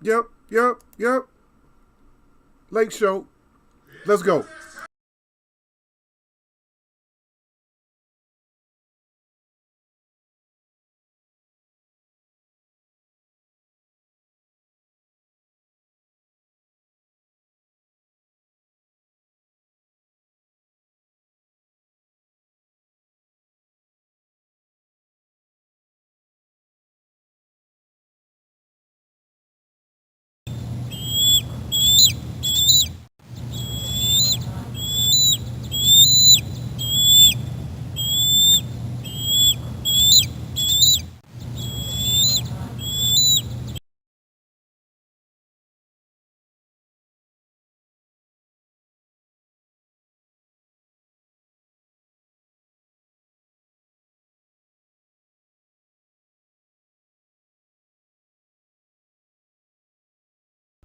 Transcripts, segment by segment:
Yep. Lake show. Let's go.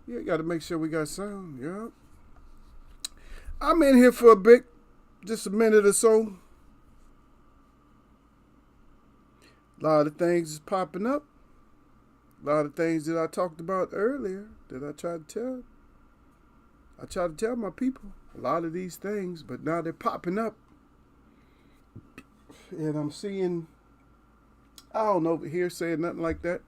Yeah, got to make sure we got sound. Yep. I'm in here for a bit, just a minute or so. A lot of things is popping up. A lot of things that I talked about earlier that I tried to tell. I tried to tell my people a lot of these things, but now they're popping up. And I'm seeing, I don't know, here saying nothing like that.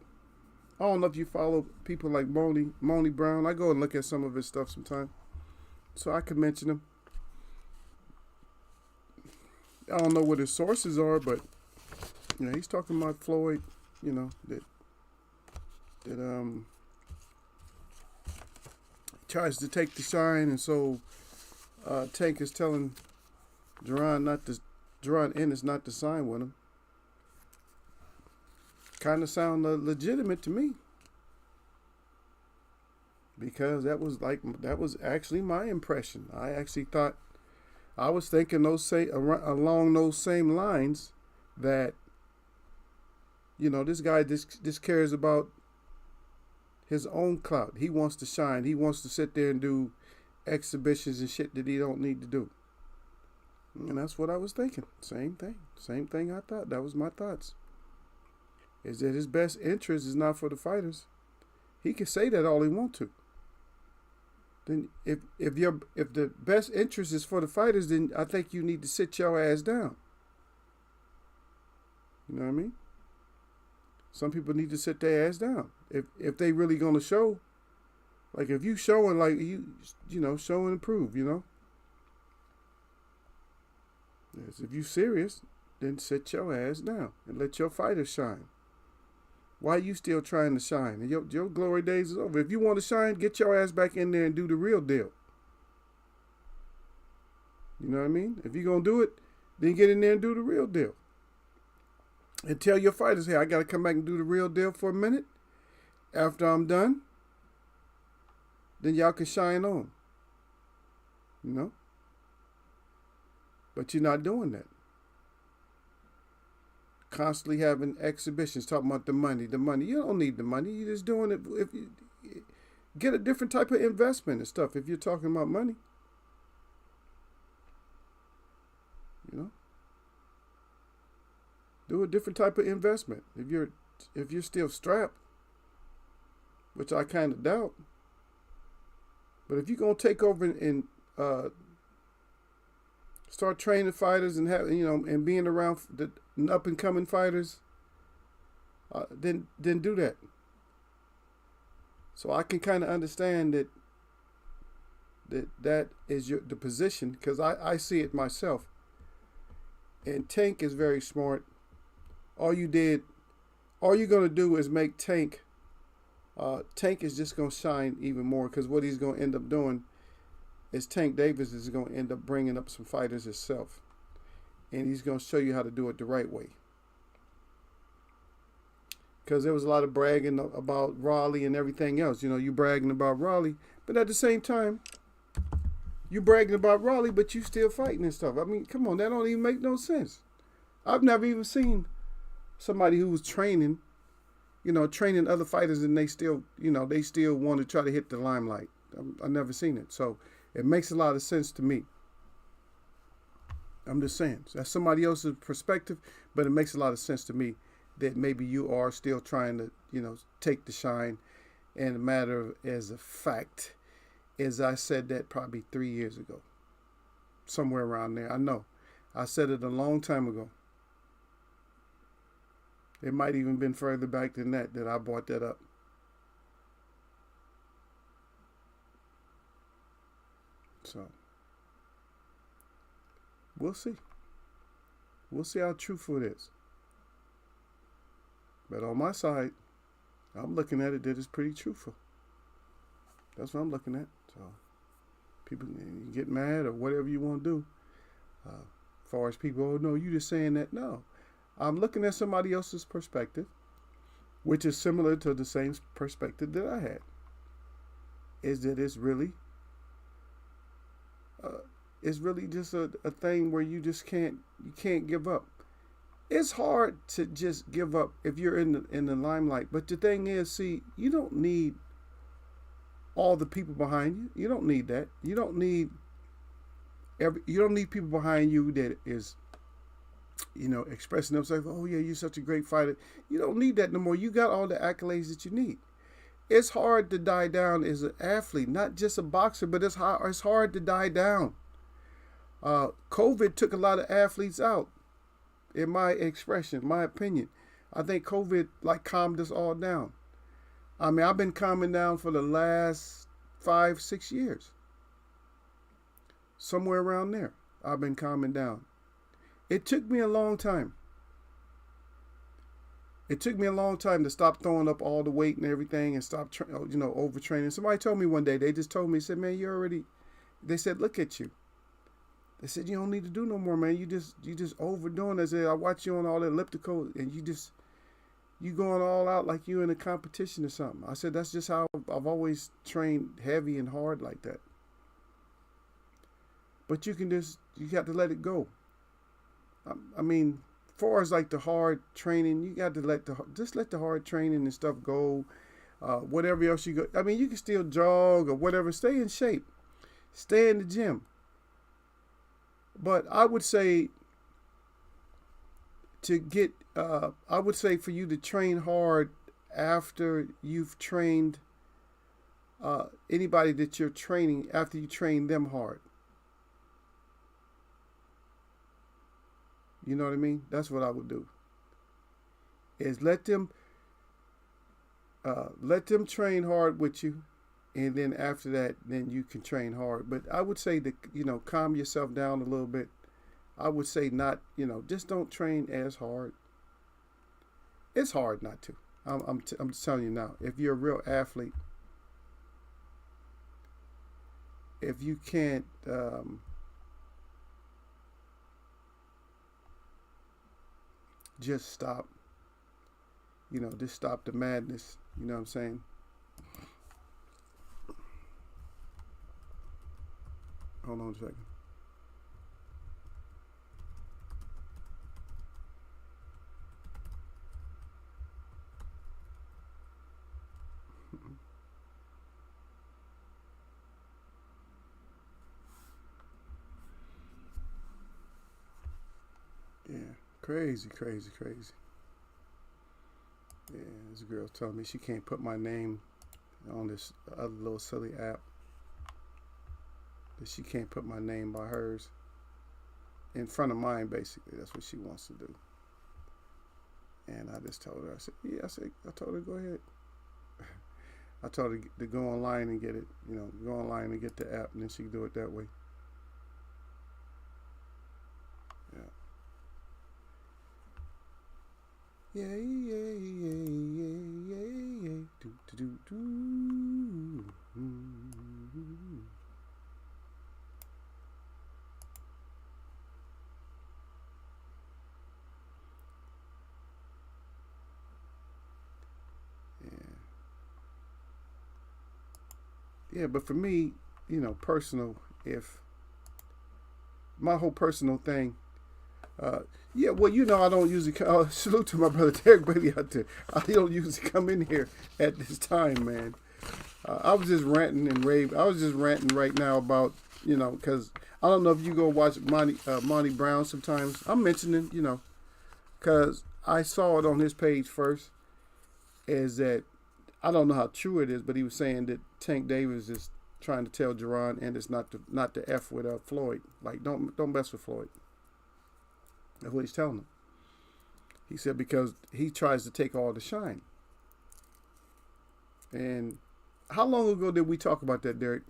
I don't know if you follow people like Moni Brown. I go and look at some of his stuff sometimes, so I could mention him. I don't know what his sources are, but he's talking about Floyd. That tries to take the shine, and so Tank is telling Jerron Ennis not to sign with him. Kind of sound legitimate to me, because that was actually my impression. I actually thought, I was thinking along those same lines, that this guy just cares about his own clout. He wants to shine. He wants to sit there and do exhibitions and shit that he don't need to do. And that's what I was thinking. Same thing I thought. That was my thoughts. Is that his best interest is not for the fighters. He can say that all he wants to. Then if the best interest is for the fighters, then I think you need to sit your ass down. You know what I mean? Some people need to sit their ass down. If they really gonna show, like if you showing, like show and prove, Yes, if you serious, then sit your ass down and let your fighters shine. Why are you still trying to shine? And your glory days is over. If you want to shine, get your ass back in there and do the real deal. You know what I mean? If you're going to do it, then get in there and do the real deal. And tell your fighters, hey, I got to come back and do the real deal for a minute. After I'm done, then y'all can shine on. But you're not doing that. Constantly having exhibitions talking about the money. You don't need the money. You're just doing it. If you get a different type of investment and stuff, if you're talking about money, do a different type of investment. If you're still strapped, which I kind of doubt, but if you're gonna take over and start training fighters and and being around the up and coming fighters, then do that. So I can kind of understand that is the position, because I see it myself. And Tank is very smart. All you're gonna do is make Tank. Tank is just gonna shine even more, because what he's gonna end up doing is Tank Davis is going to end up bringing up some fighters himself. And he's going to show you how to do it the right way. Because there was a lot of bragging about Raleigh and everything else. You bragging about Raleigh, but at the same time, you bragging about Raleigh, but you still fighting and stuff. I mean, come on, that don't even make no sense. I've never even seen somebody who was training other fighters, and they still want to try to hit the limelight. I've never seen it. So it makes a lot of sense to me. I'm just saying. That's somebody else's perspective, but it makes a lot of sense to me that maybe you are still trying to, take the shine And a matter of, as a fact, is I said that probably 3 years ago, somewhere around there. I know. I said it a long time ago. It might even been further back than that I brought that up. So, we'll see. We'll see how truthful it is. But on my side, I'm looking at it that it's pretty truthful. That's what I'm looking at. So, people, you get mad or whatever you want to do. As far as people, oh no, you just saying that. No, I'm looking at somebody else's perspective, which is similar to the same perspective that I had. Is that it's really just a thing where you can't give up. It's hard to just give up if you're in the limelight. But the thing is, see, you don't need all the people behind you. You don't need that. You don't need people behind you that is, expressing themselves. Oh yeah, you're such a great fighter. You don't need that no more. You got all the accolades that you need. It's hard to die down as an athlete, not just a boxer, but it's hard to die down. COVID took a lot of athletes out, in my expression, my opinion. I think COVID calmed us all down. I mean, I've been calming down for the last 5-6 years. Somewhere around there, I've been calming down. It took me a long time. It took me a long time to stop throwing up all the weight and everything and stop, overtraining. Somebody told me one day, they just told me, said, man, they said, look at you. They said, you don't need to do no more, man. You just overdoing it. I said, I watch you on all the elliptical and you going all out like you in a competition or something. I said, that's just how I've always trained heavy and hard like that. But you got to let it go. I mean, as far as the hard training, you got to let the hard training and stuff go. Whatever else you go. I mean, you can still jog or whatever. Stay in shape. Stay in the gym. But I would say for you to train hard after you've trained anybody that you're training, after you train them hard. You know what I mean? That's what I would do. Is let them train hard with you, and then after that, then you can train hard. But I would say that, calm yourself down a little bit. I would say not, just don't train as hard. It's hard not to. I'm just telling you now. If you're a real athlete, if you can't just stop, just stop the madness. You know what I'm saying? Hold on a second. Yeah, crazy. Yeah, this girl's telling me she can't put my name on this other little silly app. That she can't put my name by hers in front of mine, basically. That's what she wants to do. And I just told her, I told her, go ahead. I told her to go online and get it, go online and get the app, and then she can do it that way. Yeah. Do. Yeah, but for me, personal, if my whole personal thing, I don't usually, salute to my brother Derek Bailey out there. I don't usually come in here at this time, man. I was just ranting and raving. I was just ranting right now about, because I don't know if you go watch Monty Brown sometimes. I'm mentioning, because I saw it on his page first, is that I don't know how true it is, but he was saying that Tank Davis is trying to tell Jerron and it's not to f with Floyd. Like don't mess with Floyd. That's what he's telling him. He said because he tries to take all the shine. And how long ago did we talk about that, Derek?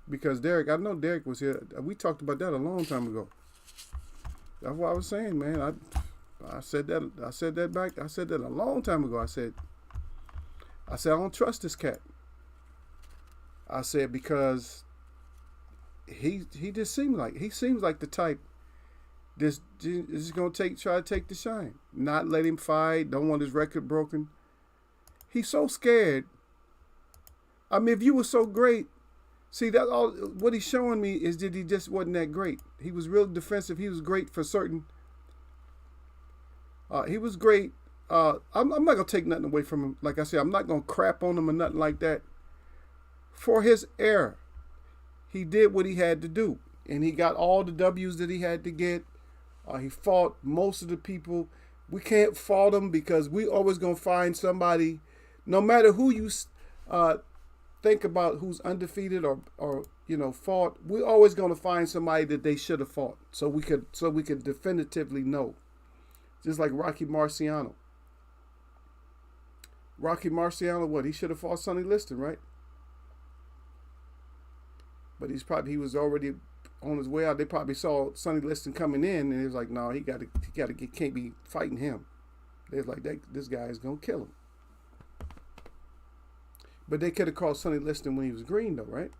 Because Derek, I know Derek was here. We talked about that a long time ago. That's what I was saying, man. I said that a long time ago. I said I don't trust this cat. I said because he just seems like the type this is gonna try to take the shine. Not let him fight, don't want his record broken. He's so scared. I mean, if you were so great, see that all what he's showing me is that he just wasn't that great. He was real defensive. He was great for certain. He was great. I'm not gonna take nothing away from him. Like I said, I'm not gonna crap on him or nothing like that. For his era, he did what he had to do, and he got all the W's that he had to get. He fought most of the people. We can't fault him because we always gonna find somebody, no matter who you think about who's undefeated or fought. We're always gonna find somebody that they should have fought, so we could definitively know. Just like Rocky Marciano. Rocky Marciano, what? He should have fought Sonny Liston, right? But he was already on his way out. They probably saw Sonny Liston coming in, and it was like, no, he can't be fighting him. They was like, this guy is gonna kill him. But they could have caught Sonny Liston when he was green, though, right?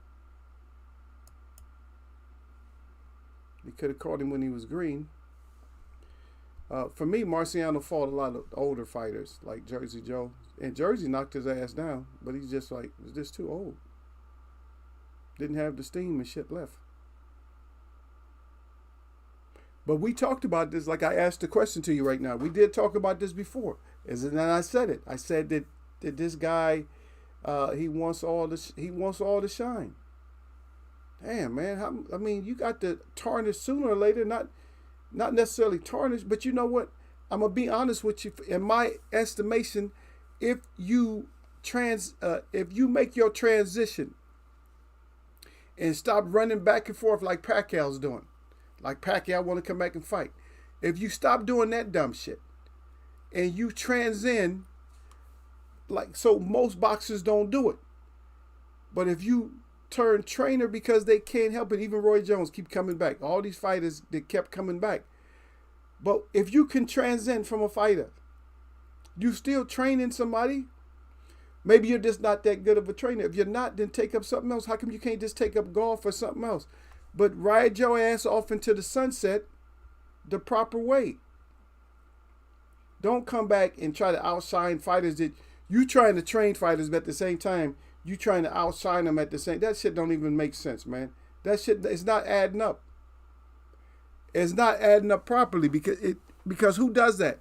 They could have caught him when he was green. For me, Marciano fought a lot of older fighters like Jersey Joe. And Jersey knocked his ass down, but he's just like, was just too old. Didn't have the steam and shit left. But we talked about this, like I asked the question to you right now. We did talk about this before. And I said it. I said that this guy, he wants all the shine. Damn, man. I mean, you got to tarnish sooner or later, not necessarily tarnished, but you know what? I'm gonna be honest with you. In my estimation, if you make your transition and stop running back and forth like Pacquiao's doing, like Pacquiao want to come back and fight. If you stop doing that dumb shit and you transcend, like so most boxers don't do it, but if you turn trainer because they can't help it. Even Roy Jones keep coming back. All these fighters, they kept coming back. But if you can transcend from a fighter, you still training somebody. Maybe you're just not that good of a trainer. If you're not, then take up something else. How come you can't just take up golf or something else? But ride your ass off into the sunset the proper way. Don't come back and try to outshine fighters that you trying to train fighters, but at the same time, you trying to outshine them at the same. That shit don't even make sense, man. That shit is not adding up. It's not adding up properly because who does that?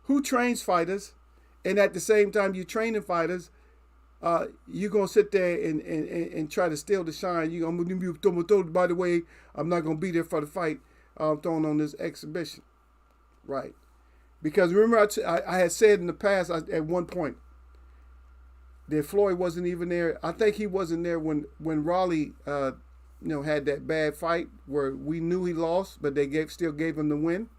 Who trains fighters, and at the same time you training fighters, you're gonna sit there and try to steal the shine. You gonna by the way, I'm not gonna be there for the fight. I'm throwing on this exhibition, right? Because remember, I had said in the past at one point that Floyd wasn't even there. I think he wasn't there when Raleigh, had that bad fight where we knew he lost, but they still gave him the win.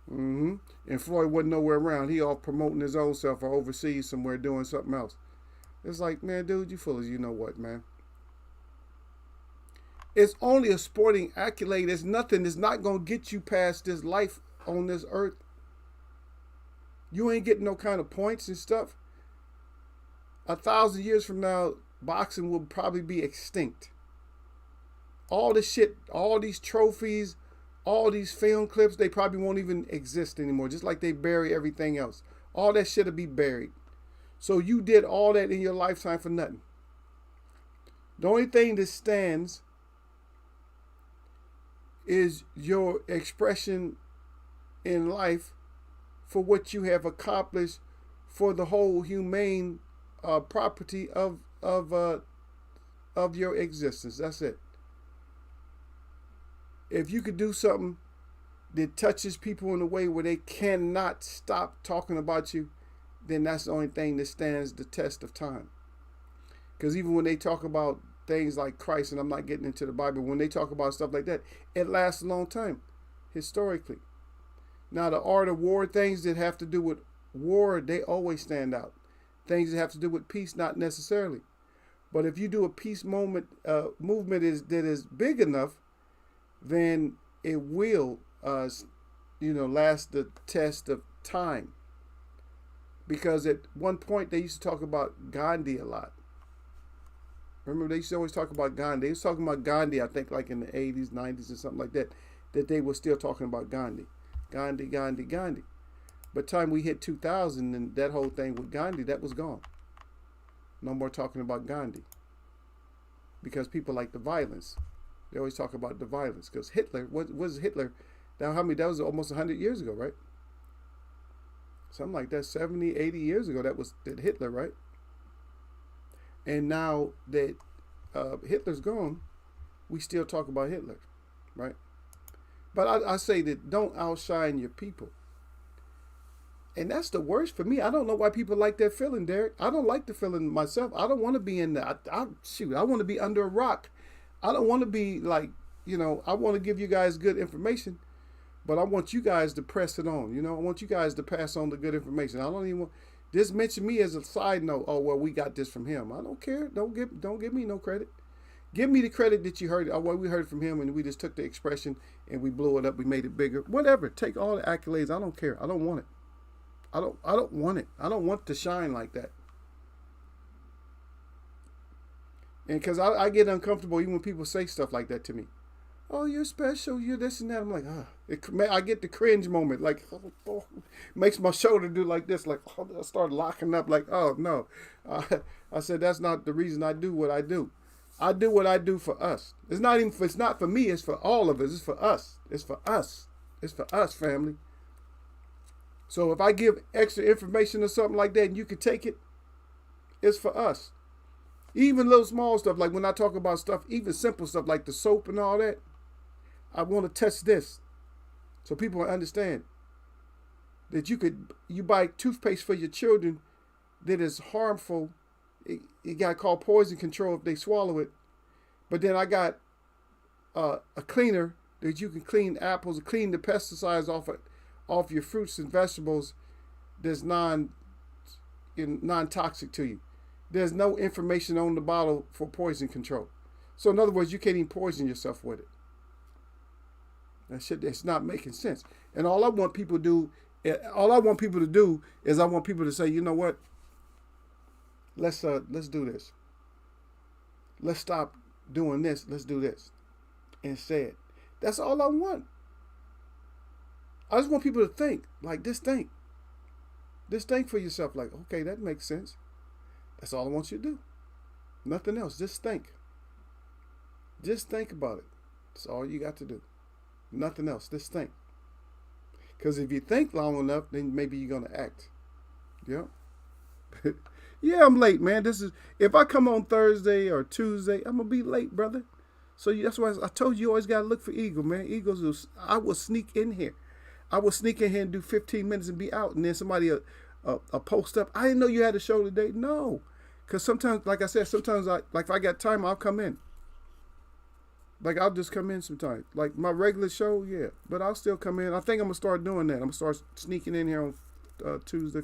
And Floyd wasn't nowhere around. He off promoting his own self or overseas somewhere doing something else. It's like, man, dude, you full of you know what, man. It's only a sporting accolade. It's nothing. It's not going to get you past this life on this earth. You ain't getting no kind of points and stuff. 1,000 years from now, boxing will probably be extinct. All this shit, all these trophies, all these film clips, they probably won't even exist anymore. Just like they bury everything else. All that shit will be buried. So you did all that in your lifetime for nothing. The only thing that stands is your expression in life for what you have accomplished for the whole humane property of your existence. That's it. If you could do something that touches people in a way where they cannot stop talking about you, then that's the only thing that stands the test of time. Because even when they talk about things like Christ, and I'm not getting into the Bible, when they talk about stuff like that, it lasts a long time, historically. Now, the art of war, things that have to do with war, they always stand out. Things that have to do with peace, not necessarily. But if you do a peace movement that is big enough, then it will, last the test of time. Because at one point, they used to talk about Gandhi a lot. Remember, they used to always talk about Gandhi. They was talking about Gandhi, I think, like in the 80s, 90s, or something like that, that they were still talking about Gandhi. Gandhi, Gandhi, Gandhi. By the time we hit 2000 and that whole thing with Gandhi, that was gone. No more talking about Gandhi. Because people like the violence. They always talk about the violence. Because Hitler, what was Hitler? Now, that was almost 100 years ago, right? Something like that, 70, 80 years ago, that Hitler, right? And now that Hitler's gone, we still talk about Hitler, right? But I say that don't outshine your people. And that's the worst for me. I don't know why people like that feeling, Derek. I don't like the feeling myself. I don't want to be in that. I want to be under a rock. I don't want to be like, I want to give you guys good information, but I want you guys to press it on. I want you guys to pass on the good information. I don't even want, just mention me as a side note. Oh, well, we got this from him. I don't care. Don't give me no credit. Give me the credit that you heard. Oh, well, we heard from him and we just took the expression and we blew it up. We made it bigger. Whatever. Take all the accolades. I don't care. I don't want it. I don't want it. I don't want to shine like that. And because I get uncomfortable even when people say stuff like that to me. Oh, you're special. You're this and that. I'm like, I get the cringe moment. Like, makes my shoulder do like this. Like, I start locking up. Like, oh, no. I said, that's not the reason I do what I do. I do what I do for us. It's not for me. It's for all of us. It's for us. It's for us. It's for us, family. So if I give extra information or something like that and you can take it, it's for us. Even little small stuff, like when I talk about stuff, even simple stuff like the soap and all that, I want to touch this so people understand that you buy toothpaste for your children that is harmful. It got called poison control if they swallow it. But then I got a cleaner that you can clean apples, clean the pesticides off your fruits and vegetables that's non-toxic to you. There's no information on the bottle for poison control. So in other words, you can't even poison yourself with it. That shit, it's not making sense. And all I want people to do is I want people to say, you know what? Let's do this. Let's stop doing this. Let's do this instead. That's all I want. I just want people to think, like, just think. Just think for yourself, like, okay, that makes sense. That's all I want you to do. Nothing else. Just think. Just think about it. That's all you got to do. Nothing else. Just think. Because if you think long enough, then maybe you're going to act. Yeah. Yeah, I'm late, man. If I come on Thursday or Tuesday, I'm going to be late, brother. So that's why I told you always got to look for Eagle, man. I will sneak in here. I will sneak in here and do 15 minutes and be out. And then somebody will post up. I didn't know you had a show today. No. Because sometimes, like I said, if I got time, I'll come in. Like, I'll just come in sometimes. Like, my regular show, yeah. But I'll still come in. I think I'm going to start doing that. I'm going to start sneaking in here on Tuesday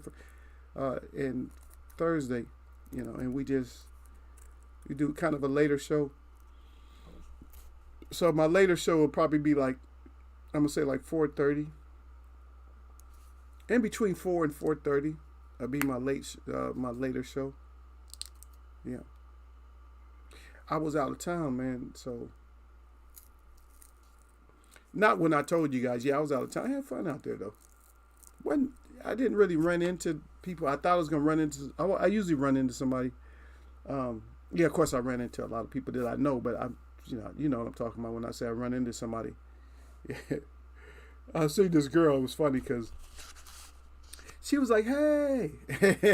and Thursday, and we do kind of a later show. So my later show will probably be like, I'm going to say like 4:30. In between 4 and 4:30, that'll be my later show. Yeah. I was out of town, man, so. Not when I told you guys. Yeah, I was out of town. I had fun out there, though. I didn't really run into people. I thought I was going to run into. I usually run into somebody. Yeah, of course, I ran into a lot of people that I know, but you know what I'm talking about when I say I run into somebody. Yeah. I see this girl. It was funny because she was like, "Hey,"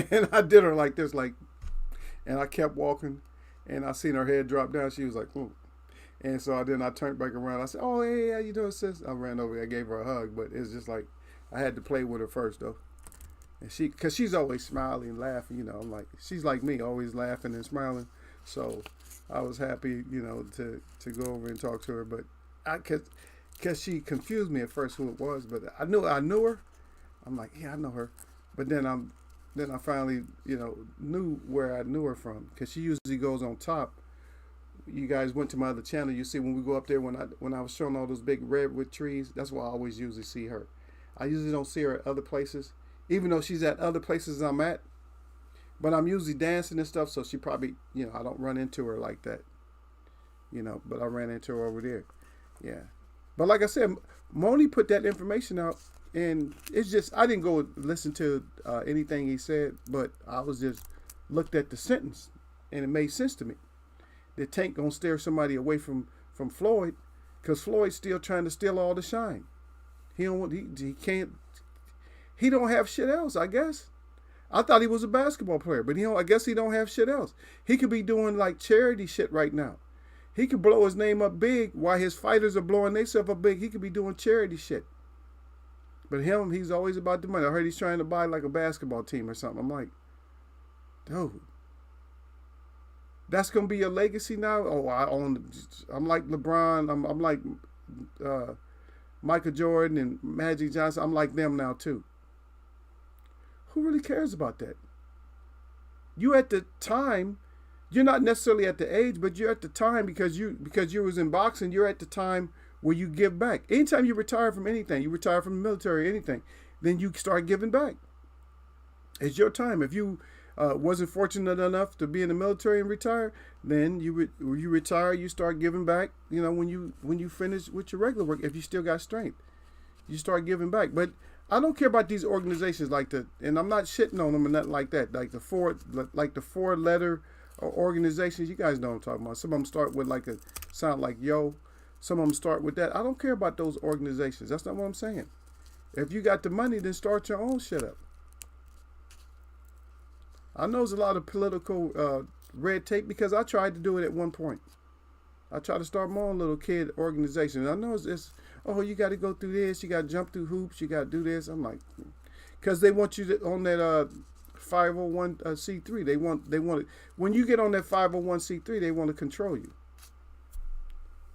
and I did her like this, and I kept walking, and I seen her head drop down. She was like, "Ooh," And so then I turned back around. I said, "Oh, hey, how you doing, sis?" I ran over. I gave her a hug, but it's just like I had to play with her first, though. And cause she's always smiling and laughing. I'm like, she's like me, always laughing and smiling. So I was happy, to go over and talk to her. But cause she confused me at first who it was, but I knew her. I'm like, yeah, I know her. But then I finally, knew where I knew her from, because she usually goes on top. You guys went to my other channel. You see when we go up there, when I was showing all those big redwood trees, that's where I always usually see her. I usually don't see her at other places, even though she's at other places I'm at. But I'm usually dancing and stuff, so she probably, I don't run into her like that. But I ran into her over there. Yeah. But like I said, Moni put that information out, and it's just, I didn't go listen to anything he said, but I was just looked at the sentence, and it made sense to me. The Tank gonna steer somebody away from Floyd, because Floyd's still trying to steal all the shine. He can't. He don't have shit else, I guess. I thought he was a basketball player, but I guess he don't have shit else. He could be doing like charity shit right now. He could blow his name up big while his fighters are blowing themselves up big. He could be doing charity shit. But he's always about the money. I heard he's trying to buy like a basketball team or something. I'm like, dude, that's gonna be your legacy now. Oh, I'm like LeBron. I'm like Michael Jordan and Magic Johnson. I'm like them now too. Who really cares about that? You at the time, you're not necessarily at the age, but you're at the time because you was in boxing. You're at the time where you give back. Anytime you retire from anything, you retire from the military, anything, then you start giving back. It's your time. If you wasn't fortunate enough to be in the military and retire, then you retire. You start giving back. When you finish with your regular work, if you still got strength, you start giving back. But I don't care about these organizations and I'm not shitting on them and nothing like that. Like the four letter organizations. You guys know what I'm talking about. Some of them start with sound like yo. Some of them start with that. I don't care about those organizations. That's not what I'm saying. If you got the money, then start your own shit up. I know there's a lot of political red tape because I tried to do it at one point. I tried to start my own little kid organization. I know it's you got to go through this. You got to jump through hoops. You got to do this. I'm like, because they want you on that 501c3. They want it. When you get on that 501c3, they want to control you.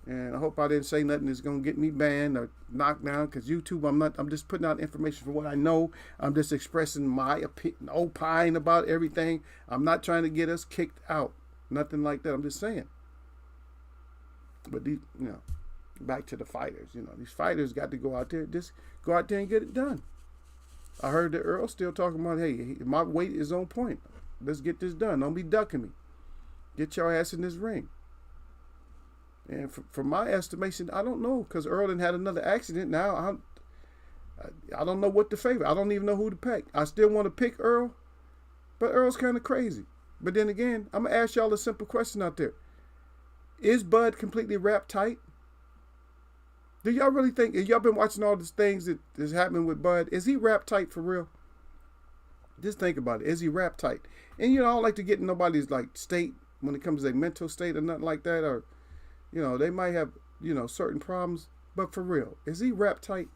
And I hope I didn't say nothing that's going to get me banned or knocked down, because YouTube, I'm just putting out information for what I know. I'm just expressing my opine about everything. I'm not trying to get us kicked out. Nothing like that. I'm just saying. But these, back to the fighters. These fighters got to go out there and get it done. I heard that Earl still talking about, hey, my weight is on point. Let's get this done. Don't be ducking me. Get your ass in this ring. And from my estimation, I don't know, because Earl had another accident. Now I don't know what to favor. I don't even know who to pick. I still want to pick Earl, but Earl's kind of crazy. But then again, I'm going to ask y'all a simple question out there. Is Bud completely wrapped tight? Do y'all really think, if y'all been watching all these things that is happening with Bud, is he wrapped tight for real? Just think about it. Is he wrapped tight? And I don't like to get in nobody's state when it comes to their mental state or nothing like that, or they might have, certain problems, but for real, is he wrapped tight?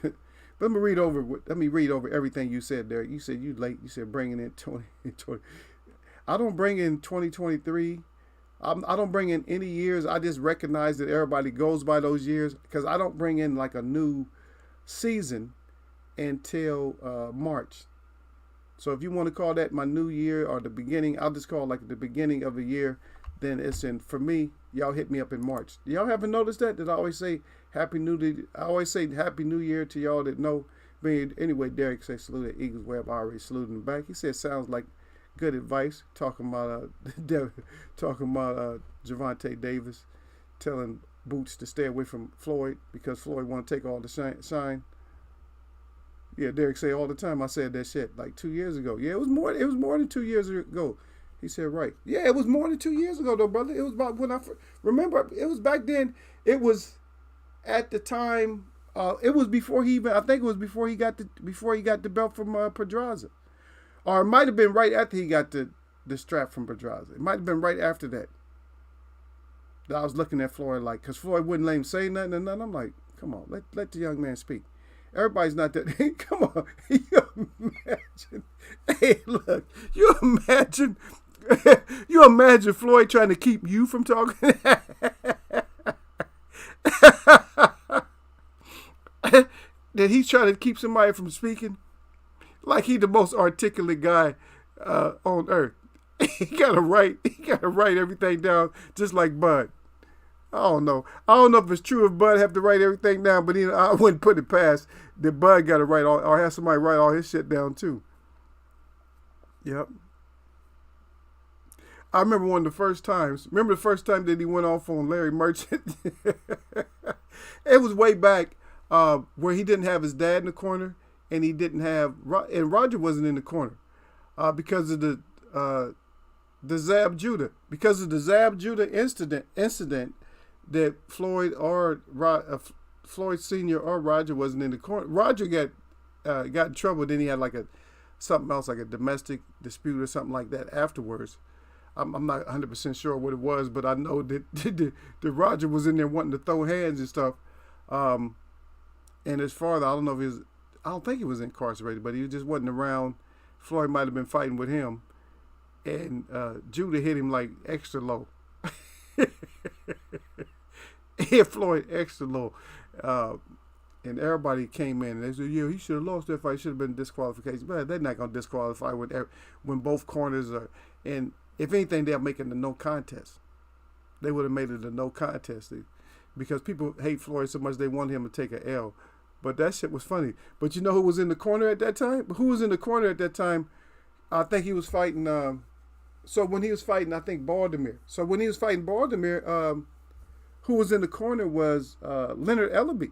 Let me read over everything you said there. You said you late. You said bringing in 2020. I don't bring in 2023. I don't bring in any years. I just recognize that everybody goes by those years, because I don't bring in a new season until March. So if you want to call that my new year or the beginning, I'll just call it the beginning of a year. Then it's for me, y'all hit me up in March. Y'all haven't noticed that I always say Happy New Year to y'all that know. But anyway, Derek says salute at Eagles Web. I already saluted him back. He said sounds like good advice. Talking about Gervonta Davis telling Boots to stay away from Floyd because Floyd want to take all the shine. Yeah, Derek say all the time I said that shit 2 years ago. Yeah, it was more than 2 years ago. He said, right. Yeah, it was more than 2 years ago, though, brother. It was about when remember, it was back then. It was at the time, it was before I think it was before he got the belt from Pedraza. Or it might have been right after he got the strap from Pedraza. It might have been right after that I was looking at Floyd like, because Floyd wouldn't let him say nothing and nothing. I'm like, come on, let the young man speak. Everybody's not that. Come on, you imagine? Hey, look, you imagine. You imagine Floyd trying to keep you from talking. That he's trying to keep somebody from speaking, like he the most articulate guy on earth. He gotta write everything down just like Bud. I don't know if it's true if Bud have to write everything down, but I wouldn't put it past that Bud got to write all, or have somebody write all his shit down too. Yep. I remember one of the first times. Remember the first time that he went off on Larry Merchant? It was way back where he didn't have his dad in the corner, and he didn't have, and Roger wasn't in the corner because of the Zab Judah. Because of the Zab Judah incident that Floyd or Floyd Sr. or Roger wasn't in the corner. Roger got in trouble. Then he had like something else, like a domestic dispute or something like that afterwards. I'm not 100% sure what it was, but I know that Roger was in there wanting to throw hands and stuff. And his father, I don't think he was incarcerated, but he just wasn't around. Floyd might have been fighting with him, and Judah hit him like extra low. Hit Floyd extra low. And everybody came in and they said, yeah, he should have lost that fight. Should have been disqualification. But they're not going to disqualify when both corners are. And if anything, they'll make it a no contest. They would have made it a no contest because people hate Floyd so much they want him to take an L. But that shit was funny. But you know who was in the corner at that time? Who was in the corner at that time? I think he was fighting. So when he was fighting, I think Baltimore. So when he was fighting Baltimore, who was in the corner was Leonard Ellaby.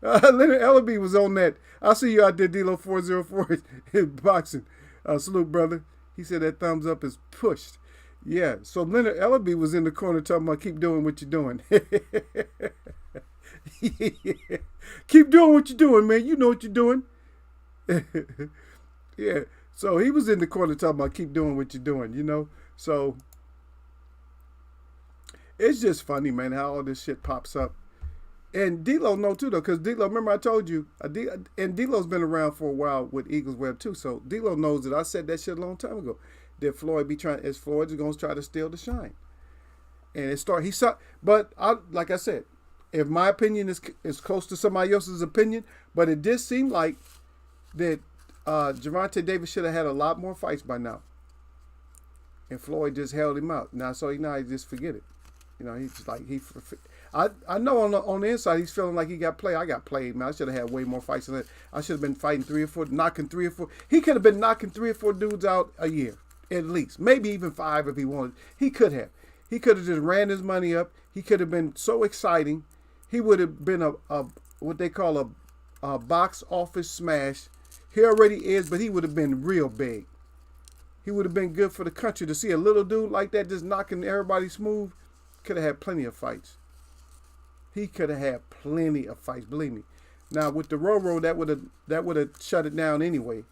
Leonard Ellaby was on that. I see you out there, D-Lo 404 in boxing. Salute, brother. He said that thumbs up is pushed. Yeah, so Leonard Ellaby was in the corner talking about keep doing what you're doing. Yeah. Keep doing what you're doing, man. You know what you're doing. Yeah, so he was in the corner talking about keep doing what you're doing, you know. So it's just funny, man, how all this shit pops up. And D-Lo know too, though, because D-Lo, remember I told you, and D-Lo's been around for a while with Eagles Web too, so D-Lo knows that I said that shit a long time ago, that Floyd's going to try to steal the shine. And but like I said, if my opinion is close to somebody else's opinion, but it did seem like that Gervonta Davis should have had a lot more fights by now. And Floyd just held him out. Now he just forget it. You know, he's like, I know on the inside he's feeling like he got played. I got played, man. I should have had way more fights than that. I should have been fighting 3 or 4, knocking 3 or 4. He could have been knocking 3 or 4 dudes out a year, at least. Maybe even 5 if he wanted. He could have. He could have just ran his money up. He could have been so exciting. He would have been a what they call a box office smash. He already is, but he would have been real big. He would have been good for the country to see a little dude like that just knocking everybody smooth. Could have had plenty of fights. He could have had plenty of fights, believe me. Now with the Roro, that would have shut it down anyway.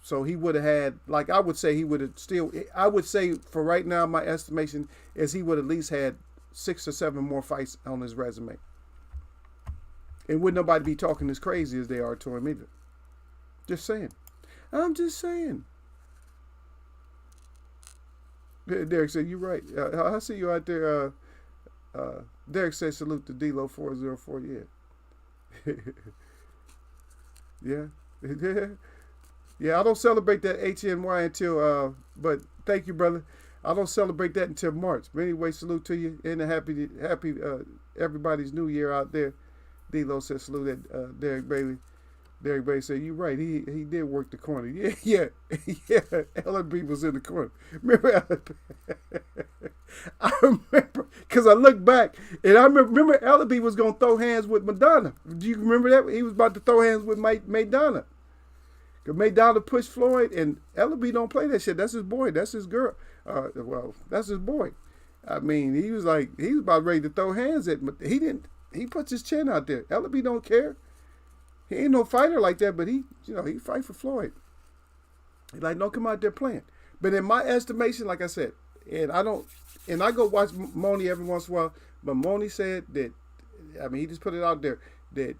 So he would have had, like I would say, he would have still. I would say for right now, my estimation is he would at least had 6 or 7 more fights on his resume. And wouldn't nobody be talking as crazy as they are to him either. Just saying. I'm just saying. Derek said, you're right. I see you out there. Derek said, salute to D-Lo 404. Yeah. Yeah. Yeah, I don't celebrate that HNY until, but thank you, brother. I don't celebrate that until March. But anyway, salute to you. And a happy everybody's New Year out there. D-Lo said, salute at Derek Bailey. Derek Bailey said, you're right. He did work the corner. Yeah. LB was in the corner. Remember? I remember because I looked back and I remember LB was going to throw hands with Madonna. Do you remember that? He was about to throw hands with Madonna. Because Madonna pushed Floyd and LB don't play that shit. That's his boy. That's his girl. That's his boy. I mean, he was about ready to throw hands at him. He puts his chin out there. LB don't care. He ain't no fighter like that, but he fight for Floyd. He's like, no, come out there playing. But in my estimation, like I said, and and I go watch Moni every once in a while, but Moni said that, I mean, he just put it out there that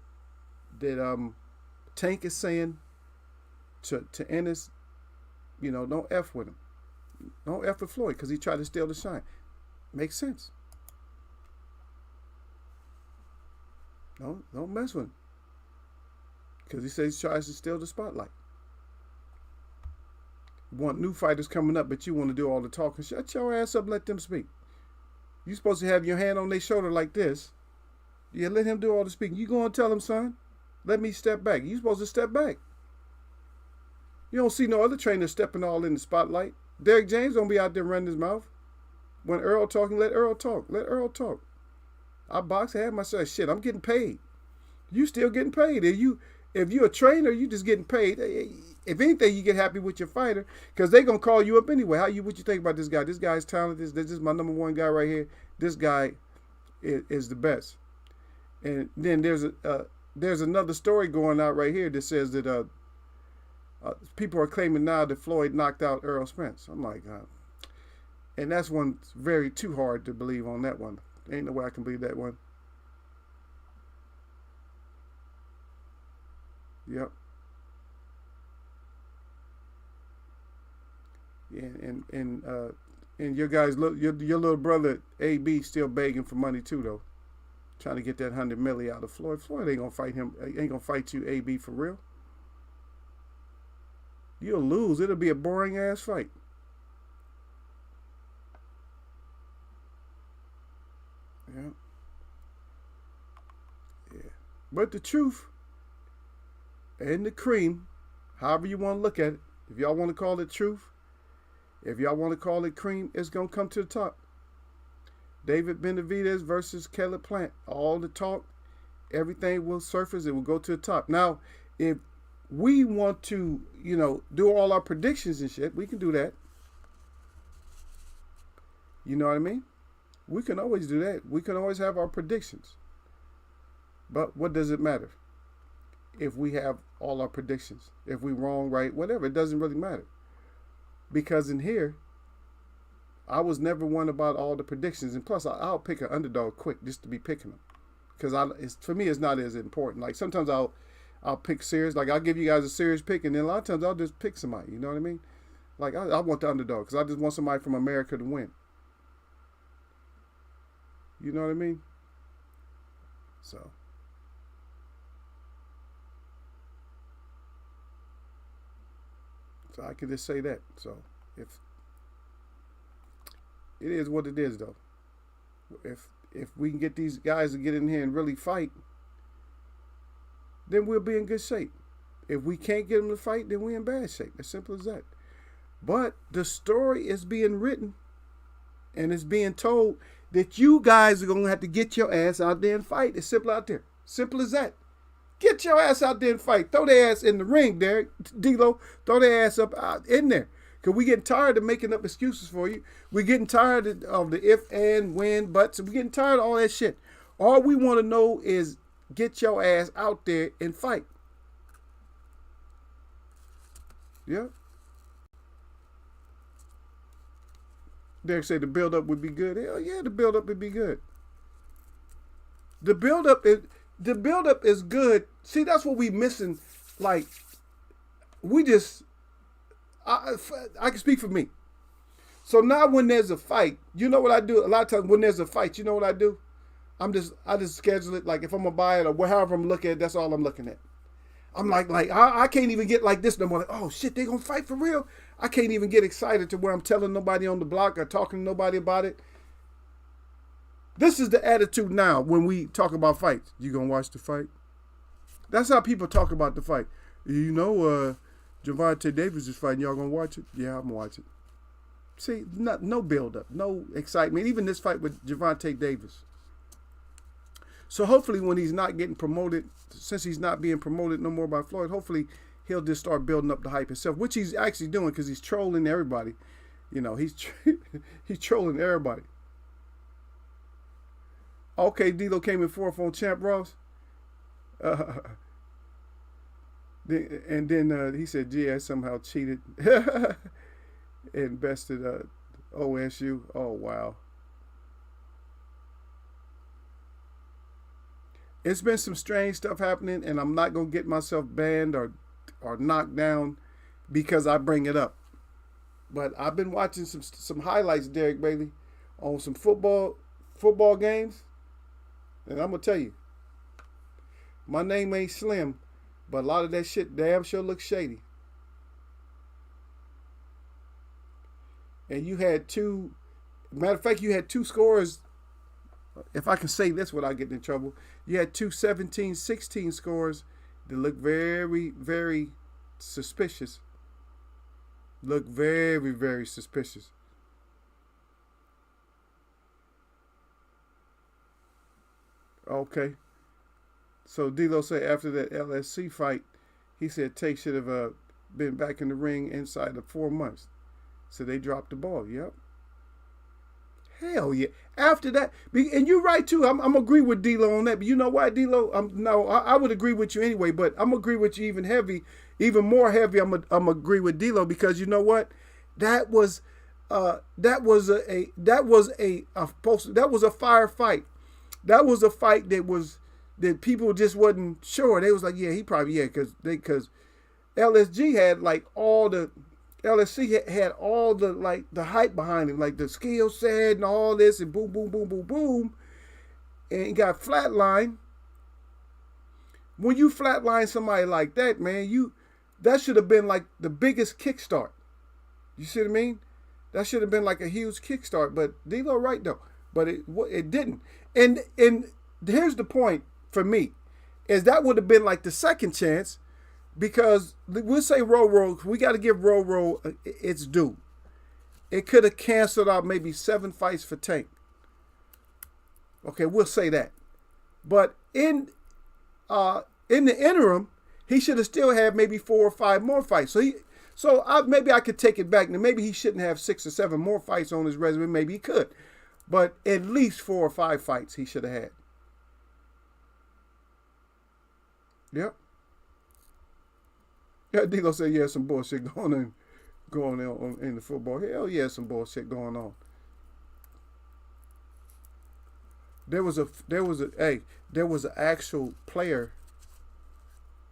Tank is saying to Ennis, don't F with him. Don't F with Floyd because he tried to steal the shine. Makes sense. Don't mess with him because he says he tries to steal the spotlight. You want new fighters coming up, but you want to do all the talking. Shut your ass up and let them speak. You supposed to have your hand on their shoulder like this. Yeah, let him do all the speaking. You go and tell him, son, let me step back. You supposed to step back. You don't see no other trainer stepping all in the spotlight. Derrick James don't be out there running his mouth. When Earl talking, let Earl talk. Let Earl talk. I box, I have myself. Shit, I'm getting paid. You still getting paid. If you're a trainer, you just getting paid. If anything, you get happy with your fighter because they going to call you up anyway. What you think about this guy? This guy's talented. This is my number one guy right here. This guy is the best. And then there's another story going out right here that says that people are claiming now that Floyd knocked out Earl Spence. I'm like, and that's one very too hard to believe on that one. Ain't no way I can believe that one. Yep. Yeah, and your guys, your little brother AB still begging for money too though, trying to get that $100 million out of Floyd. Floyd ain't gonna fight him. Ain't gonna fight you, AB, for real. You'll lose. It'll be a boring ass fight. Yeah. Yeah. But the truth and the cream, however you want to look at it, if y'all want to call it truth, if y'all want to call it cream, it's going to come to the top. David Benavidez versus Caleb Plant. All the talk, everything will surface. It will go to the top. Now, if we want to, do all our predictions and shit, we can do that. You know what I mean? We can always do that. We can always have our predictions. But what does it matter if we have all our predictions? If we wrong, right, whatever, it doesn't really matter. Because in here, I was never one about all the predictions. And plus, I'll pick an underdog quick just to be picking them. Because for me, it's not as important. Like sometimes I'll pick serious. Like I'll give you guys a serious pick. And then a lot of times I'll just pick somebody. You know what I mean? Like I want the underdog because I just want somebody from America to win. You know what I mean? So I can just say that. So if it is what it is, though, if we can get these guys to get in here and really fight, then we'll be in good shape. If we can't get them to fight, then we're in bad shape. As simple as that. But the story is being written and it's being told that you guys are going to have to get your ass out there and fight. It's simple out there. Simple as that. Get your ass out there and fight. Throw their ass in the ring, Derek. D-Lo, throw their ass up out in there. Because we're getting tired of making up excuses for you. We're getting tired of the if, and, when, buts. We're getting tired of all that shit. All we want to know is get your ass out there and fight. Yeah. Derek said the build-up would be good. Hell yeah, the build-up would be good. The build-up is good. See, that's what we missing. Like, we just, I can speak for me. So now when there's a fight, you know what I do? A lot of times when there's a fight, you know what I do? I just schedule it. Like if I'm going to buy it or however I'm looking at it, that's all I'm looking at. I'm like I can't even get like this no more. Like, oh shit, they gonna fight for real? I can't even get excited to where I'm telling nobody on the block or talking to nobody about it. This is the attitude now when we talk about fights. You gonna watch the fight? That's how people talk about the fight. You know, Gervonta Davis is fighting. Y'all gonna watch it? Yeah, I'm gonna watch it. See, no build up, no excitement. Even this fight with Gervonta Davis. So hopefully when he's not getting promoted, since he's not being promoted no more by Floyd, hopefully he'll just start building up the hype himself, which he's actually doing because he's trolling everybody. You know, he's trolling everybody. Okay, D-Lo came in fourth on Champ Ross. And then he said GS somehow cheated and bested OSU. Oh, wow. It's been some strange stuff happening, and I'm not gonna get myself banned or knocked down because I bring it up. But I've been watching some highlights, Derek Bailey, on some football games, and I'm gonna tell you, my name ain't Slim, but a lot of that shit damn sure looks shady. And you had matter of fact, you had two scores. If I can say this without getting in trouble, you had two 17-16 scores that look very, very suspicious. Look very, very suspicious. Okay. So D-Lo said after that LSC fight, he said Tate should have been back in the ring inside of 4 months. So they dropped the ball. Yep. Hell yeah. After that, and you're right too. I'm agree with D-Lo on that. But you know why, D-Lo? No, I would agree with you anyway. But I'm agree with you even more heavy. I'm agree with D-Lo because you know what? That was a firefight. That was a fight that people just wasn't sure. They was like, yeah, he probably because LSG had like all the. LSC had all the hype behind him, like the skill set and all this, and boom, boom, boom, boom, boom, and he got flatlined. When you flatline somebody like that, man, that should have been like the biggest kickstart. You see what I mean? That should have been like a huge kickstart. But D-Lo right though, but it didn't. And here's the point for me, is that would have been like the second chance. Because we'll say Roll, we got to give Roll its due. It could have canceled out maybe 7 fights for Tank. Okay, we'll say that. But in the interim, he should have still had maybe 4 or 5 more fights. Maybe I could take it back. Now maybe he shouldn't have 6 or 7 more fights on his resume. Maybe he could, but at least 4 or 5 fights he should have had. Yep. Yeah, D-Lo said, yeah, some bullshit going on in the football. Hell yeah, some bullshit going on. There was an actual player.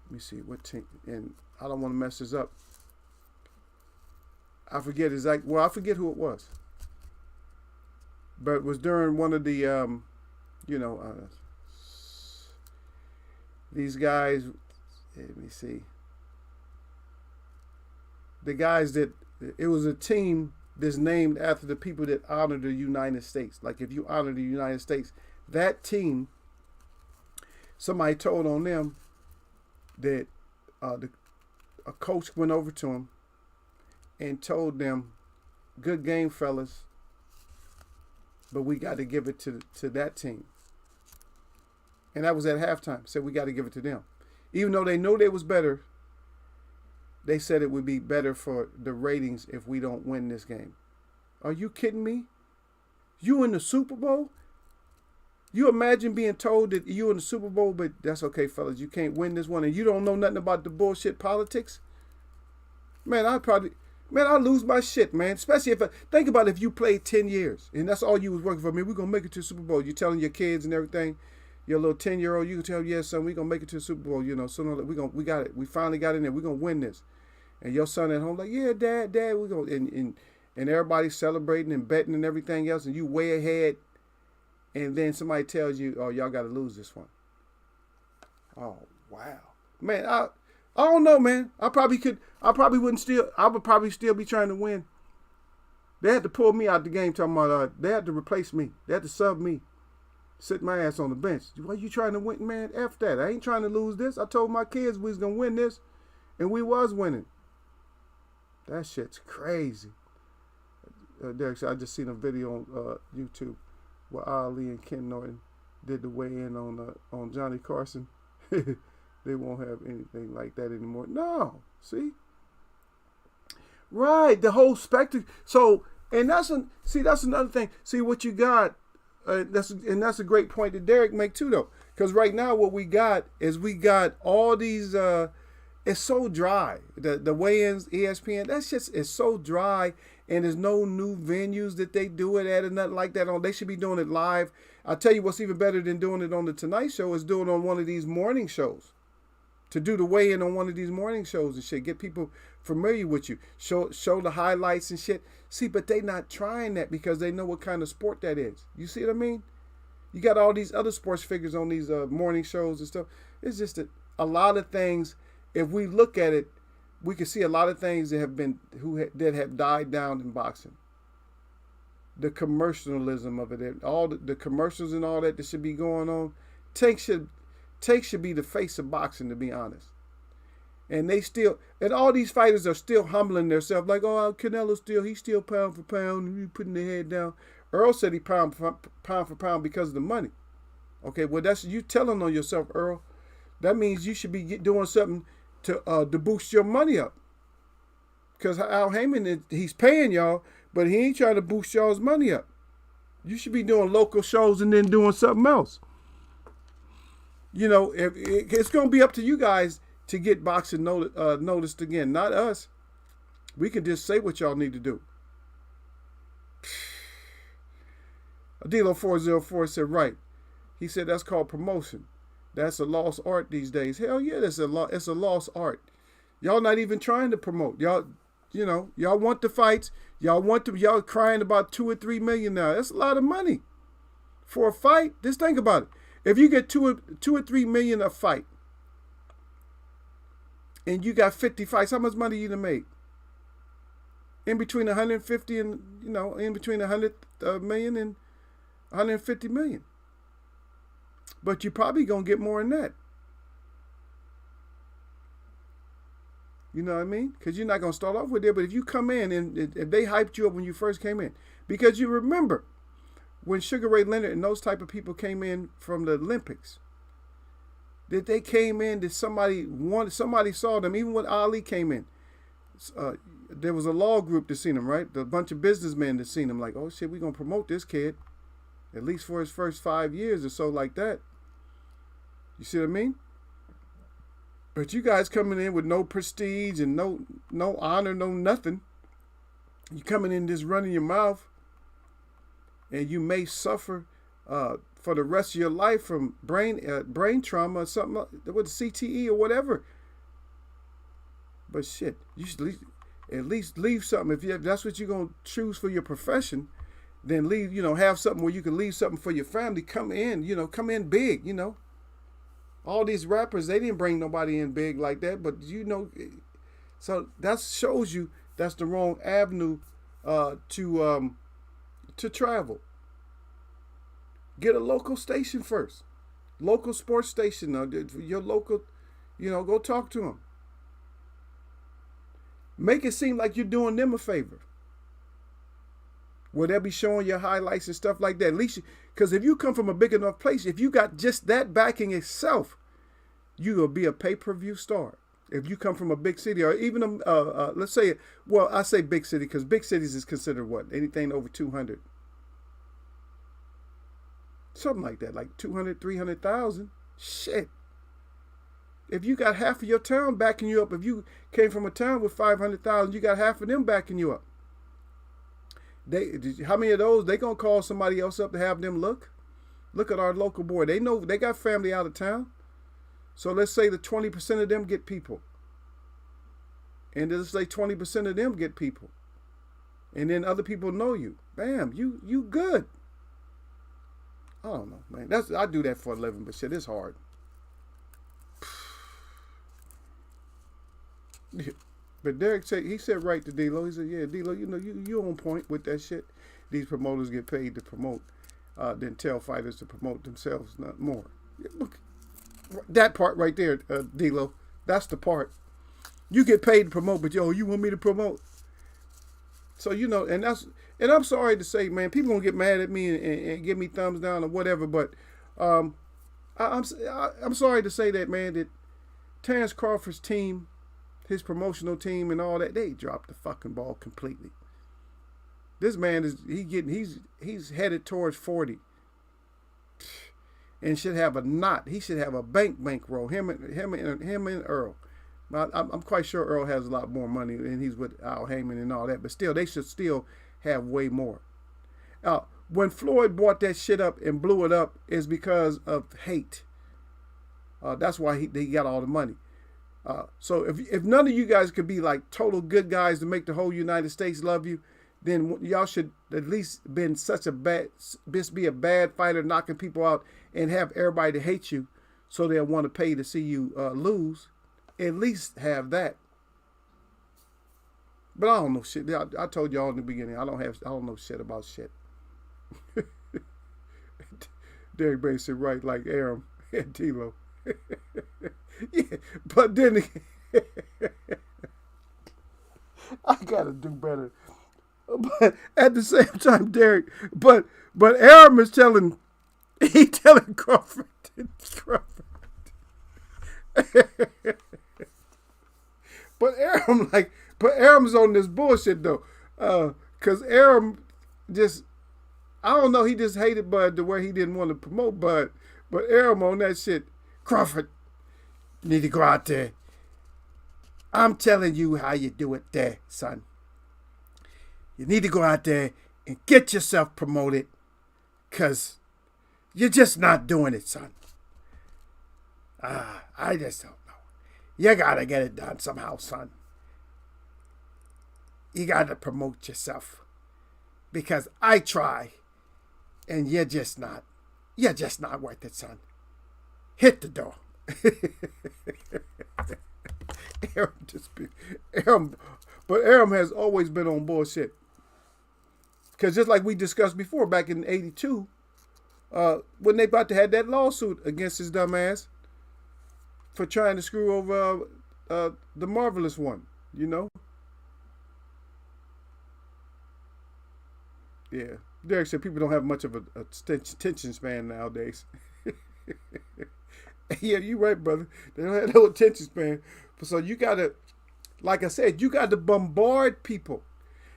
Let me see what team, and I don't want to mess this up. I forget who it was. But it was during one of the, these guys, let me see. The guys it was a team that's named after the people that honor the United States. Like if you honor the United States, that team, somebody told on them that a coach went over to him and told them, good game, fellas, but we got to give it to that team. And that was at halftime. Said we got to give it to them. Even though they know they was better, they said it would be better for the ratings if we don't win this game. Are you kidding me? You in the Super Bowl? You imagine being told that you in the Super Bowl, but that's okay, fellas. You can't win this one, and you don't know nothing about the bullshit politics? Man, I'd lose my shit, man. Especially think about if you played 10 years, and that's all you was working for. Man, we're going to make it to the Super Bowl. You're telling your kids and everything. Your little 10-year-old, you can tell, yeah, son, we're going to make it to the Super Bowl. We got it. We finally got in there. We're going to win this. And your son at home like, yeah, dad, we're going to, and everybody's celebrating and betting and everything else, and you way ahead, and then somebody tells you, oh, y'all got to lose this one. Oh, wow. Man, I don't know, man. I would probably still be trying to win. They had to pull me out the game talking about, they had to replace me. They had to sub me. Sit my ass on the bench. Why you trying to win, man? F that. I ain't trying to lose this. I told my kids we was going to win this, and we was winning. That shit's crazy. Derek said, I just seen a video on YouTube where Ali and Ken Norton did the weigh-in on Johnny Carson. They won't have anything like that anymore. No. See? Right. The whole spectacle. So, and that's another thing. See what you got. That's a great point that Derek make too, though. Because right now what we got is all these. It's so dry. The weigh-ins, ESPN, that shit is so dry, and there's no new venues that they do it at or nothing like that. They should be doing it live I tell you what's even better than doing it on the Tonight Show is doing it on one of these morning shows. To do the weigh-in on one of these morning shows and shit. Get people familiar with you. Show the highlights and shit. See, but they not trying that because they know what kind of sport that is. You see what I mean? You got all these other sports figures on these morning shows and stuff. It's just that a lot of things, if we look at it, we can see a lot of things that have died down in boxing. The commercialism of it, all the commercials and all that should be going on. Tank should be the face of boxing, to be honest. And all these fighters are still humbling themselves, like, oh, he's still pound for pound, and you putting their head down. Earl said he pound for pound because of the money. Okay, well, that's you telling on yourself, Earl. That means you should be doing something to boost your money up. Because Al Heyman, he's paying y'all, but he ain't trying to boost y'all's money up. You should be doing local shows and then doing something else. You know, it's going to be up to you guys to get boxing noticed again, not us. We can just say what y'all need to do. Adilo 404 said, right. He said that's called promotion. That's a lost art these days. Hell yeah, it's a lost art. Y'all not even trying to promote. Y'all want the fights. Y'all crying about 2 or 3 million now. That's a lot of money for a fight. Just think about it. If you get 2 or 3 million a fight, and you got 50 fights, how much money you done made? In between 150 and in between 100 million and 150 million. But you're probably gonna get more than that. You know what I mean? Because you're not gonna start off with it. But if you come in and if they hyped you up when you first came in, because you remember when Sugar Ray Leonard and those type of people came in from the Olympics, that they came in, that somebody saw them. Even when Ali came in, there was a law group that seen him, right? A bunch of businessmen that seen him, like, oh shit, we're gonna promote this kid, at least for his first 5 years or so, like that. You see what I mean? But you guys coming in with no prestige and no honor, no nothing. You coming in just running your mouth, and you may suffer for the rest of your life from brain trauma or something with CTE or whatever. But shit, you should at least leave something. If that's what you're gonna choose for your profession, then leave. Have something where you can leave something for your family. Come in big. All these rappers, they didn't bring nobody in big like that, but so that shows you that's the wrong avenue to travel. Get a local station first, local sports station. Your local, go talk to them. Make it seem like you're doing them a favor. Where they'll be showing your highlights and stuff like that. At least, because if you come from a big enough place, if you got just that backing itself, you will be a pay-per-view star. If you come from a big city, or even let's say, well, I say big city because big cities is considered what? Anything over 200. Something like that, like 200, 300,000. Shit. If you got half of your town backing you up, if you came from a town with 500,000, you got half of them backing you up. How many of those they gonna call somebody else up to have them look at our local boy? They know they got family out of town, so let's say the 20% of them get people, and let's say 20% of them get people, and then other people know you. Bam, you good. I don't know, man. I do that for a living, but shit, it's hard. But Derek said, he said right to D-Lo. He said, yeah, D-Lo, you on point with that shit. These promoters get paid to promote, then tell fighters to promote themselves, not more. Look, that part right there, D-Lo, that's the part. You get paid to promote, but you want me to promote? So, and I'm sorry to say, man, people gonna get mad at me and give me thumbs down or whatever, but I'm sorry to say that, man, that Terrence Crawford's team, his promotional team and all that, they dropped the fucking ball completely. This man he's headed towards 40 and should have a knot. He should have a bankroll. Him and Earl. I'm quite sure Earl has a lot more money and he's with Al Heyman and all that, but still, they should still have way more. when Floyd brought that shit up and blew it up is because of hate. That's why he got all the money. So if none of you guys could be like total good guys to make the whole United States love you, then y'all should at least be a bad fighter, knocking people out, and have everybody to hate you, so they'll want to pay to see you lose. At least have that. But I don't know shit. I told y'all in the beginning, I don't know shit about shit. Derek Bay said right like Aram and Tilo. Yeah, but then I gotta do better. But at the same time, Derek, but Aram is telling Crawford. But Aram's on this bullshit though, cause Aram just, I don't know, he just hated Bud the way he didn't want to promote Bud, but Aram on that shit. Crawford, you need to go out there. I'm telling you how you do it there, son. You need to go out there and get yourself promoted, cause you're just not doing it, son. I just don't know. You gotta get it done somehow, son. You gotta promote yourself, because I try, and you're just not worth it, son. Hit the door. But Aram has always been on bullshit. Because just like we discussed before, back in '82, when they about to have that lawsuit against his dumb ass for trying to screw over the Marvelous One, you know? Yeah. Derek said people don't have much of a attention span nowadays. Yeah, you're right, brother. They don't have no attention span. So you gotta, like I said, you got to bombard people.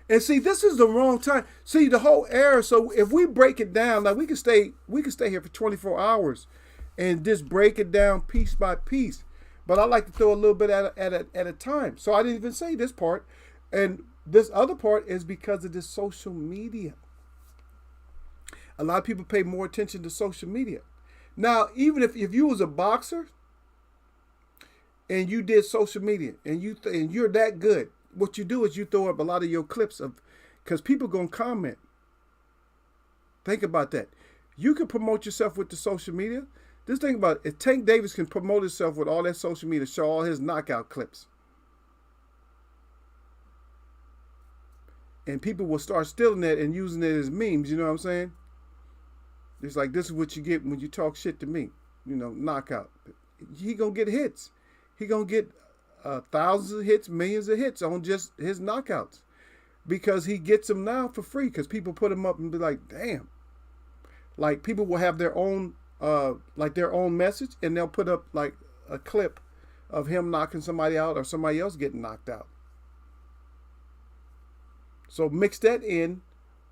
And see, this is the wrong time. See, the whole era. So if we break it down, like we can stay here for 24 hours and just break it down piece by piece. But I like to throw a little bit at a time. So I didn't even say this part. And this other part is because of this social media. A lot of people pay more attention to social media. Now, even if you was a boxer and you did social media and you're that good, what you do is you throw up a lot of your clips of, because people gonna comment. Think about that. You can promote yourself with the social media. Just think about it. If Tank Davis can promote himself with all that social media, show all his knockout clips, and people will start stealing that and using it as memes. You know what I'm saying? It's like, this is what you get when you talk shit to me. You know, knockout. He gonna get hits. He gonna get thousands of hits, millions of hits on just his knockouts, because he gets them now for free. Because people put them up and be like, damn. Like, people will have their own message, and they'll put up like a clip of him knocking somebody out or somebody else getting knocked out. So mix that in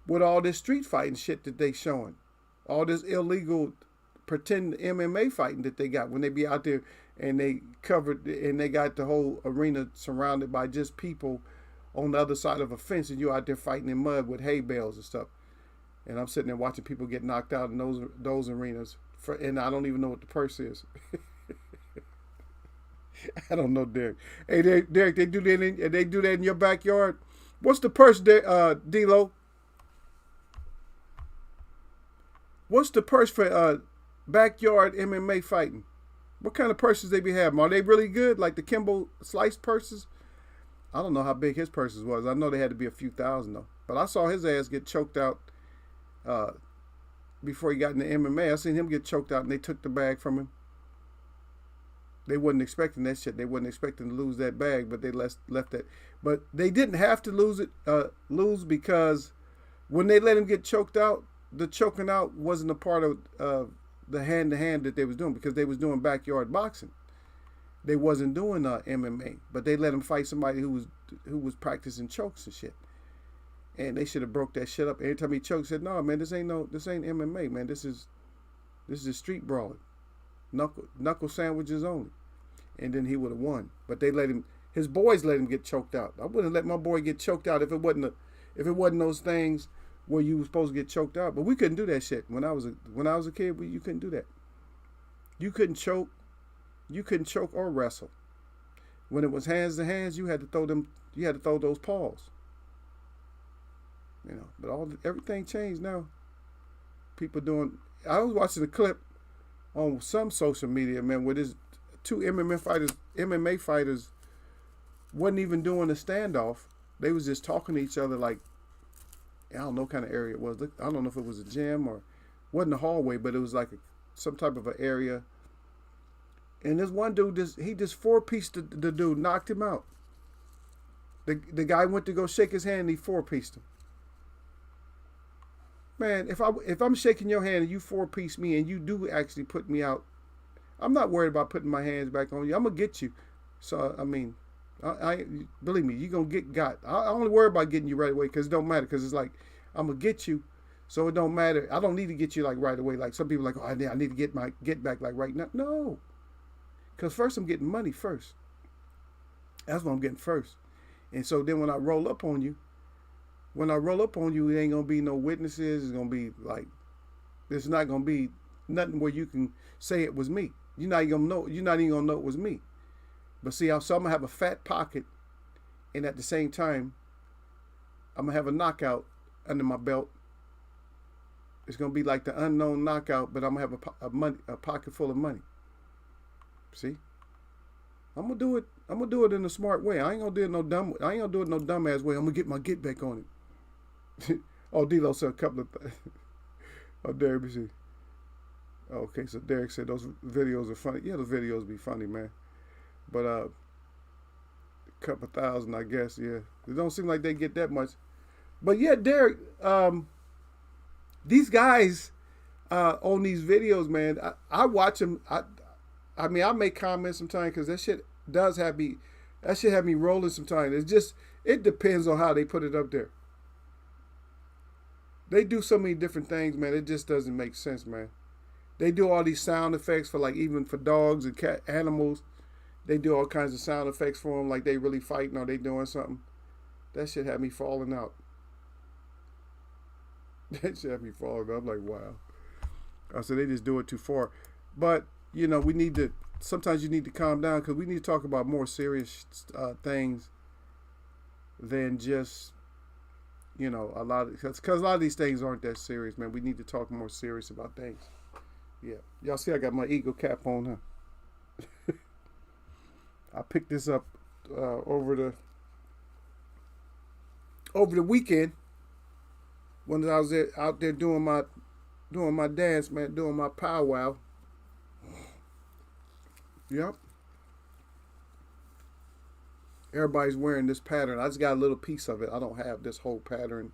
with all this street fighting shit that they showing. All this illegal pretend MMA fighting that they got when they be out there and they covered and they got the whole arena surrounded by just people on the other side of a fence, and you're out there fighting in mud with hay bales and stuff. And I'm sitting there watching people get knocked out in those arenas, and I don't even know what the purse is. I don't know, Derek. Hey, Derek, they do that in your backyard. What's the purse, D-Lo? What's the purse for backyard MMA fighting? What kind of purses they be having? Are they really good? Like the Kimbo Slice purses? I don't know how big his purses was. I know they had to be a few thousand though. But I saw his ass get choked out before he got into MMA. I seen him get choked out and they took the bag from him. They wasn't expecting that shit. They wasn't expecting to lose that bag, but they left that. But they didn't have to lose because when they let him get choked out, the choking out wasn't a part of the hand-to-hand that they was doing, because they was doing backyard boxing. They wasn't doing MMA, but they let him fight somebody who was practicing chokes and shit. And they should have broke that shit up. Every time he choked, said, "No, man, this ain't MMA, man. This is street brawling, knuckle sandwiches only." And then he would have won. But they let him. His boys let him get choked out. I wouldn't let my boy get choked out if it wasn't those things where you were supposed to get choked out. But we couldn't do that shit when I was a kid. You couldn't do that. You couldn't choke. You couldn't choke or wrestle. When it was hands to hands, you had to throw them. You had to throw those paws. But everything changed now. People doing. I was watching a clip on some social media, man, where this two MMA fighters wasn't even doing a standoff. They was just talking to each other like, I don't know what kind of area it was. I don't know if it was a gym or wasn't a hallway, but it was like some type of an area. And this one dude, he just four-pieced the dude, knocked him out. The guy went to go shake his hand and he four-pieced him. Man, if I'm shaking your hand and you four-piece me and you do actually put me out, I'm not worried about putting my hands back on you. I'm going to get you. So, I mean, I believe me, you're going to get got. I only worry about getting you right away because it don't matter. Because it's like, I'm going to get you, so it don't matter. I don't need to get you like right away. Like some people are like, oh, I need to get back like right now. No. Because first I'm getting money first. That's what I'm getting first. And so then when I roll up on you, it ain't going to be no witnesses. It's going to be like, there's not going to be nothing where you can say it was me. You're not even going to know it was me. But see, so I'm going to have a fat pocket, and at the same time, I'm going to have a knockout under my belt. It's going to be like the unknown knockout, but I'm going to have a pocket full of money. See? I'm going to do it in a smart way. I ain't going to do it no dumbass way. I'm going to get my get back on it. Oh, D-Lo said a couple of things. Oh, Derek, see. Okay, so Derek said those videos are funny. Yeah, those videos be funny, man. But a couple thousand, I guess, yeah. It don't seem like they get that much. But yeah, Derek, these guys on these videos, man, I watch them. I mean, I make comments sometimes because that shit have me rolling sometimes. It depends on how they put it up there. They do so many different things, man. It just doesn't make sense, man. They do all these sound effects for even for dogs and cat animals. They do all kinds of sound effects for them, like they really fighting or they doing something. That shit had me falling out. That shit had me falling out. I'm like, wow. I said they just do it too far. But sometimes you need to calm down because we need to talk about more serious things than just, because a lot of these things aren't that serious, man. We need to talk more serious about things. Yeah. Y'all see I got my Eagle cap on, huh? I picked this up over the weekend when I was out there doing my dance, man, doing my powwow. Yep. Everybody's wearing this pattern. I just got a little piece of it. I don't have this whole pattern.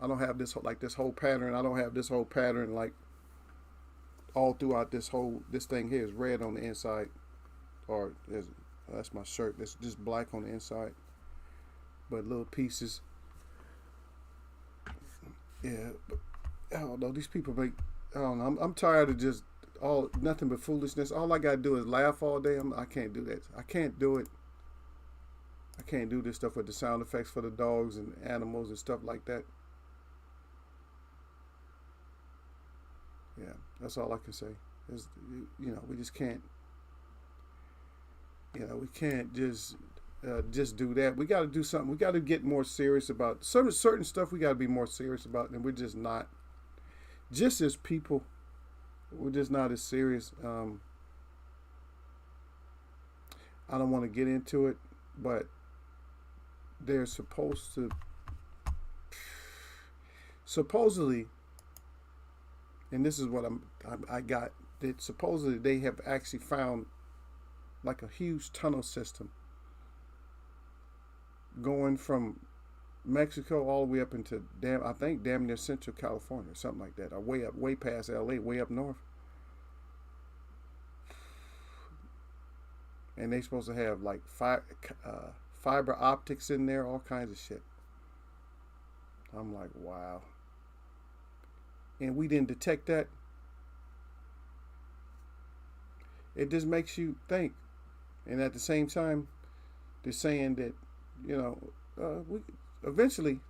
I don't have this whole pattern. I don't have this whole pattern like all throughout this thing here is red on the inside. Or that's my shirt. That's just black on the inside. But little pieces. Yeah. But I don't know. These people make, I don't know. I'm tired of just nothing but foolishness. All I got to do is laugh all day. I can't do that. I can't do it. I can't do this stuff with the sound effects for the dogs and animals and stuff like that. Yeah, that's all I can say. We just can't. We can't just do that. We got to do something. We got to get more serious about certain stuff. We got to be more serious about, and we're just not. Just as people, we're just not as serious. I don't want to get into it, but they're supposedly, and this is what I got. That supposedly they have actually found like a huge tunnel system going from Mexico all the way up into damn near Central California, something like that, or way past LA, way up north. And they supposed to have like fiber optics in there, all kinds of shit. I'm like, wow. And we didn't detect that. It just makes you think. And at the same time, they're saying that, we eventually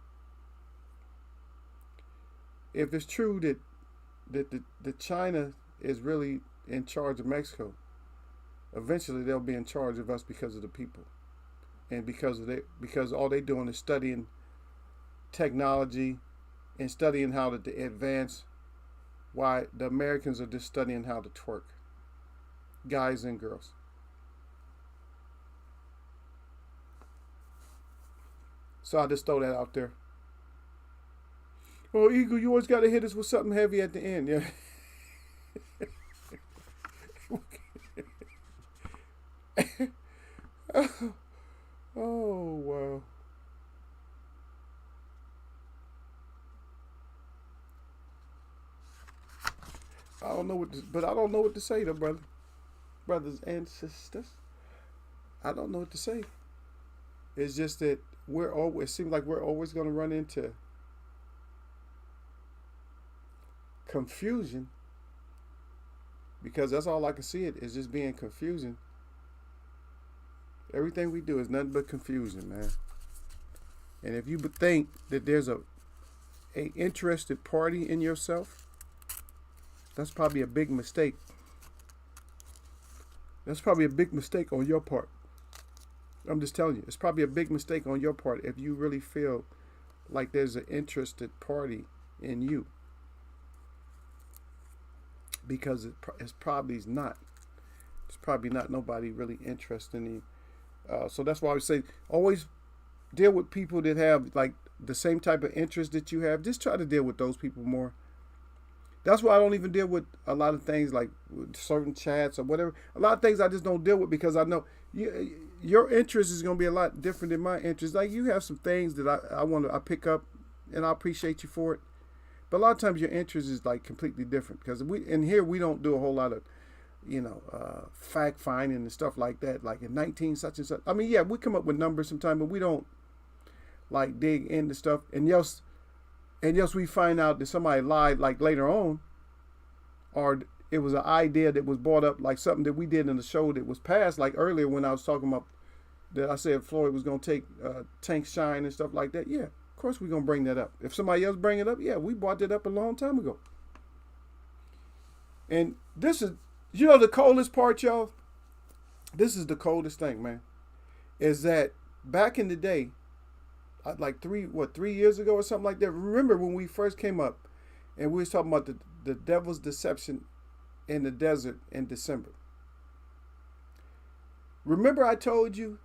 if it's true that China is really in charge of Mexico, eventually they'll be in charge of us because of the people, and because all they doing is studying technology and studying how to advance. Why the Americans are just studying how to twerk, guys and girls. So I just throw that out there. Oh, Eagle, you always got to hit us with something heavy at the end. Yeah. Oh, wow. I don't know but I don't know what to say though, brothers and sisters. I don't know what to say. It's just that it seems like we're always going to run into confusion, because that's all I can see it is just being confusing. Everything we do is nothing but confusion, man. And if you think that there's a interested party in yourself, that's probably a big mistake. That's probably a big mistake on your part. I'm just telling you, it's probably a big mistake on your part if you really feel like there's an interested party in you, because it's probably not. It's probably not nobody really interested in you. So that's why I would say always deal with people that have like the same type of interest that you have. Just try to deal with those people more. That's why I don't even deal with a lot of things like certain chats or whatever. A lot of things I just don't deal with because I know your interest is going to be a lot different than my interest. Like you have some things that I pick up, and I appreciate you for it. But a lot of times your interest is like completely different, because here we don't do a whole lot of, fact finding and stuff like that. Like in 19 such and such. I mean, yeah, we come up with numbers sometimes, but we don't like dig into stuff. And yes, we find out that somebody lied like later on, or it was an idea that was brought up, like something that we did in the show that was passed, like earlier when I was talking about that I said Floyd was going to take Tank Shine and stuff like that. Yeah, of course we're going to bring that up. If somebody else bring it up, yeah, we brought that up a long time ago. And this is, the coldest part, y'all? This is the coldest thing, man. Is that back in the day, like 3 years ago or something like that. Remember when we first came up and we was talking about the devil's deception in the desert in December. Remember I told you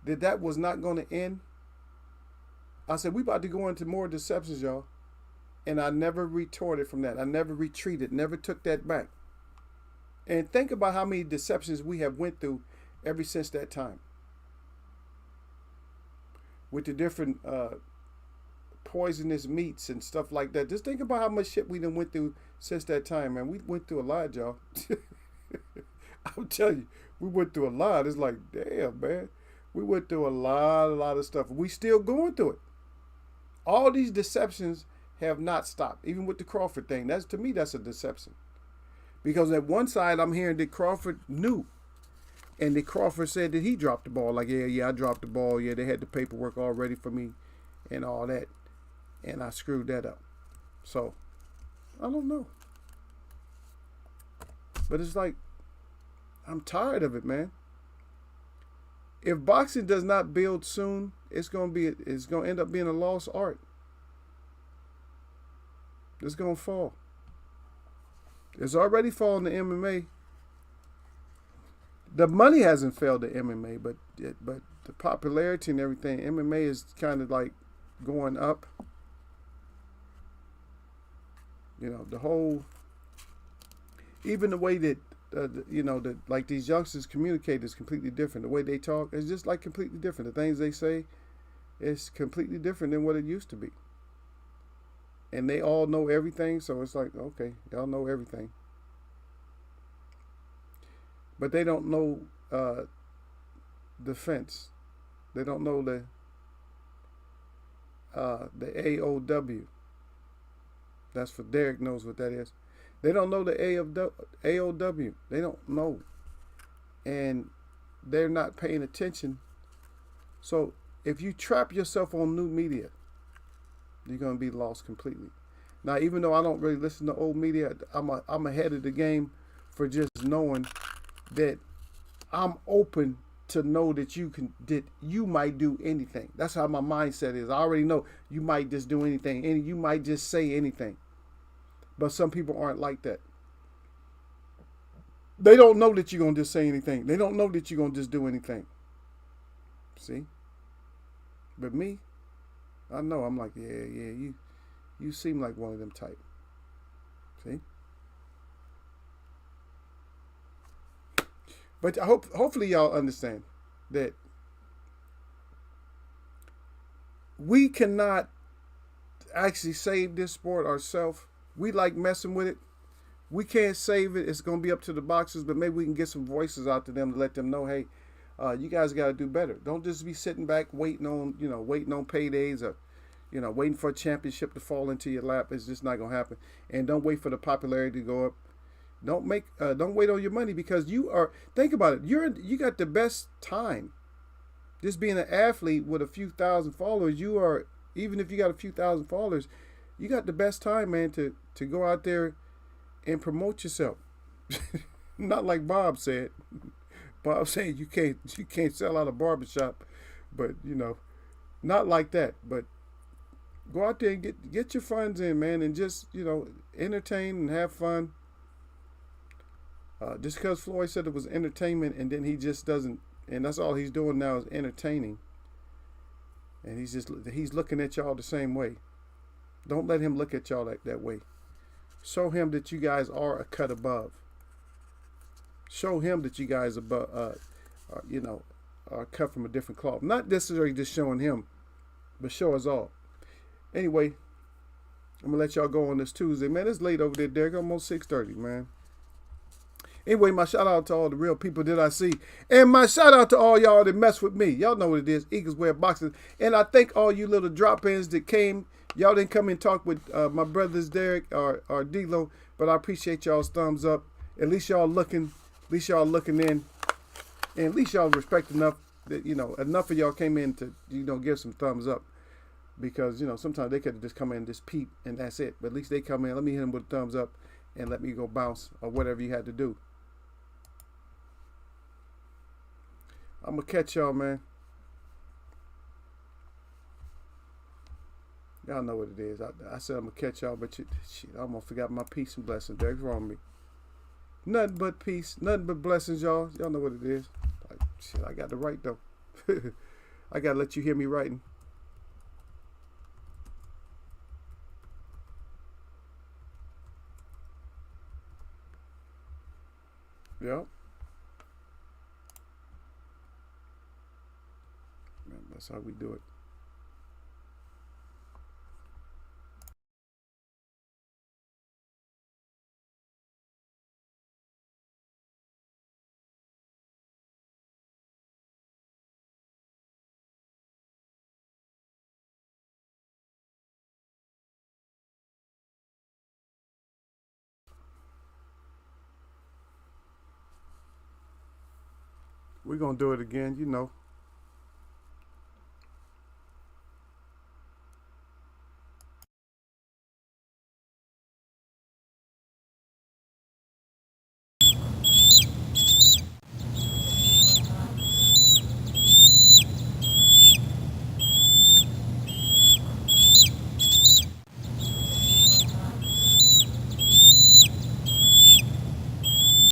that was not going to end? I said, we about to go into more deceptions, y'all. And I never retorted from that. I never retreated, never took that back. And think about how many deceptions we have went through ever since that time. With the different poisonous meats and stuff like that. Just think about how much shit we done went through since that time, man. We went through a lot, y'all. I'm telling you, we went through a lot. It's like, damn, man. We went through a lot of stuff. We still going through it. All these deceptions have not stopped. Even with the Crawford thing. To me, that's a deception. Because at one side, I'm hearing that Crawford knew. And that Crawford said that he dropped the ball. Like, yeah, I dropped the ball. Yeah, they had the paperwork all ready for me and all that. And I screwed that up. So, I don't know. But it's like, I'm tired of it, man. If boxing does not build soon, it's going to end up being a lost art. It's going to fall. It's already fallen to MMA. The money hasn't failed to MMA, but the popularity and everything, MMA is kind of like going up. The whole, even the way that like these youngsters communicate is completely different. The way they talk is just like completely different. The things they say is completely different than what it used to be. And they all know everything, so it's like, okay, y'all know everything. But they don't know defense. They don't know the AOW. That's for Derek knows what that is. They don't know the AOW. They don't know. And they're not paying attention. So if you trap yourself on new media, you're going to be lost completely. Now, even though I don't really listen to old media, I'm ahead of the game for just knowing that I'm open to know that you might do anything. That's how my mindset is. I already know you might just do anything, and you might just say anything. But some people aren't like that. They don't know that you're gonna just say anything. They don't know that you're gonna just do anything. See? But me, I know. I'm like, yeah, yeah. You seem like one of them type. See? But hopefully y'all understand that we cannot actually save this sport ourselves. We like messing with it. We can't save it. It's going to be up to the boxers, but maybe we can get some voices out to them to let them know, hey, you guys got to do better. Don't just be sitting back waiting on, waiting on paydays or, waiting for a championship to fall into your lap. It's just not going to happen. And don't wait for the popularity to go up. Don't wait on your money, because think about it. You got the best time. Just being an athlete with a few thousand followers, even if you got a few thousand followers, you got the best time, man, to go out there and promote yourself. Not like Bob said. Bob said you can't sell out a barbershop, but not like that. But go out there and get your funds in, man, and just entertain and have fun. Just because Floyd said it was entertainment, and then he just doesn't, and that's all he's doing now is entertaining, and he's looking at y'all the same way. Don't let him look at y'all that way. Show him that you guys are a cut above. Show him that you guys are cut from a different cloth. Not necessarily just showing him, but show us all. Anyway, I'm gonna let y'all go on this Tuesday, man. It's late over there, Derek. Almost 6:30, man. Anyway, my shout out to all the real people that I see. And my shout out to all y'all that mess with me. Y'all know what it is. Eagles Wear Boxing. And I thank all you little drop-ins that came. Y'all didn't come and talk with my brothers Derek or D-Lo, but I appreciate y'all's thumbs up. At least y'all looking. At least y'all looking in. And at least y'all respect enough that, enough of y'all came in to, give some thumbs up. Because, sometimes they could have just come in and just peep and that's it. But at least they come in. Let me hit them with a thumbs up and let me go bounce or whatever you had to do. I'm going to catch y'all, man. Y'all know what it is. I said I'm going to catch y'all, but I almost forgot my peace and blessings. Derek's wrong with me. Nothing but peace. Nothing but blessings, y'all. Y'all know what it is. I got to write, though. I got to let you hear me writing. Yep. That's how we do it. We're going to do it again,